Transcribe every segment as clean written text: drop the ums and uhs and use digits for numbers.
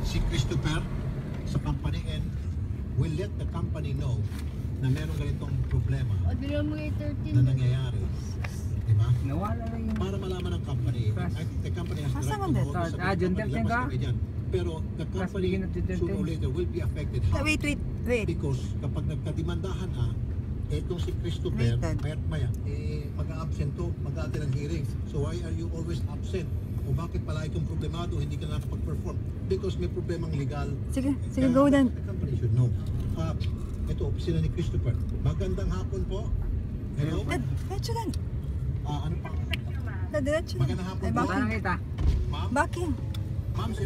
si Christopher sa company and will let the company know na meron ganitong problema na nangyayari. Diba? Nawala na yun. Para malaman ng company. I think the company has the right to know sa June 13 ka? Pero the company sooner or later will be affected. Wait. Because kapag nagkadimandahan na, etong si Christopher, maya, mag-a-absent to, mag-a-attend ng hearing. So why are you always absent? O bakit pala itong problemado, hindi ka nakapag-perform? Because may problemang legal. Sige, go then. The company should know. Ito, opisina ni Christopher. Magandang hapon po. Hello? Diretso dan. Ano pa? Diretso dan. Magandang hapon po. Parang kita. Ma'am? Baking. Ma'am, si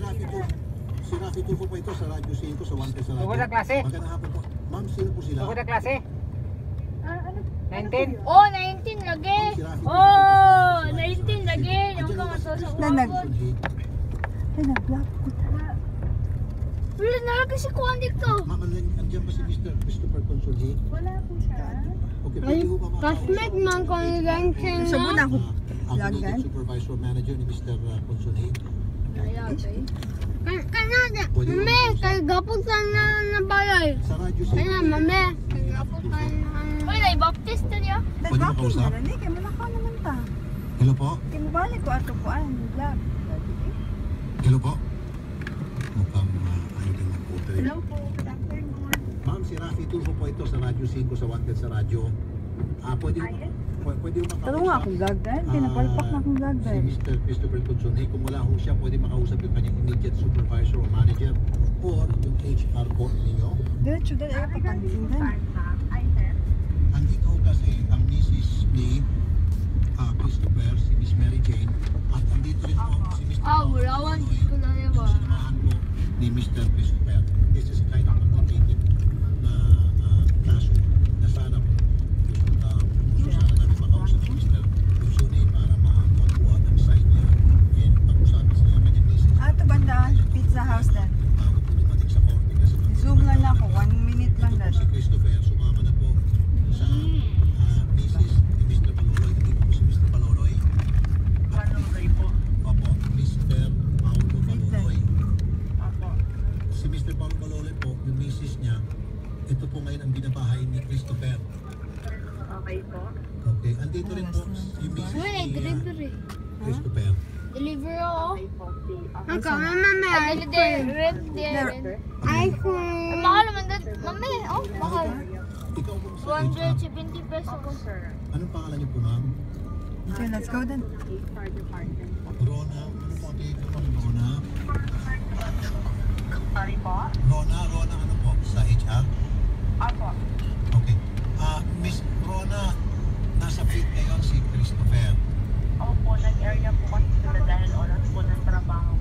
Rafi Tulfo po ito sa Radyo 5, sa Wanted sa Radyo. Tugod na klase? Magandang hapon po. Ma'am, sino po sila? Tugod na klase? 19? Oh, 19 lagi. Oh, 19 lagi. Yung kamato sa Danag. uwagod. Ay, nag-block ko. Wala na lagi si Kuan dito. Ma'am, andyan ba si Mr. Christopher Consolhi? Wala po siya. Okay, Ay, pwede ho ba classmate man ko ni Gangsing Sa muna ako. ang Lagan? Acting Supervisor Manager ni Mr. Consolhi? Kanada. Mame, kay gapon sa na balay. Sa Radyo 5. Kaya mame, kay gapon sa na. Uy, na-baptist na niya. Pwede Nag-baking makausap? na rin. Kaya malakaw naman ta. Hello po? Kaya mabalik ko ato po. Ay, nag-block. Hello po? Mukhang ayaw din magputo eh. Hello po, good afternoon. Ma'am, si Rafi Tulfo po ito sa Radyo 5 sa Wanted sa Radyo. Pwede mo Taro nga akong vlog din. Pinapalpak na akong vlog si din. Mr. Christopher Consolhi. Kung wala ho siya, pwede makausap yung kanyang immediate supervisor o manager or yung HR po ninyo. Diretso din. Ay, papansin din. Andito ho kasi ang Mrs. ni Christopher, si Miss Mary Jane, at andito rin po si Mr. Walawan ko na niya ba? Sinamahan po ni Mr. Christopher. This is kind of complicated na kaso na sana po gusto sana namin makausap si Mr. Consolhi para makakuha ng side niya and pag-usapan sila kanyang Mrs. Ato banda, pizza house din. Bago po dumating sa korte kasi Zoom lang ako. 1 minute lang ito po din. si Christopher, sumama na po sa Mrs. ni Mr. Baloloy. Hindi po si Mr. Baloloy. Baloloy po. Opo, Mr. Paulo Baloloy. Opo. Si Mr. Paulo Baloloy po, yung Mrs. niya, ito po ngayon ang binabahay ni Christopher. Okay po. Okay, andito rin po yung Mrs. Uy, ni delivery. Christopher. Deliver ako. Okay po. Ang kama, mami. Red iPhone. Mahal naman doon. Mami, oh, mahal. Ikaw po sa HR. 270 pesos. Sir, Anong pangalan niyo po, ma'am? Okay, let's go then. HR department po. Rona. Ano po ang tingin ko, ma'am? Rona? Sorry po? Rona, ano po? Sa HR? Apo. Okay. Miss Rona, nasa field ngayon si Christopher. Opo, nag-area po kasi sila dahil oras po ng trabaho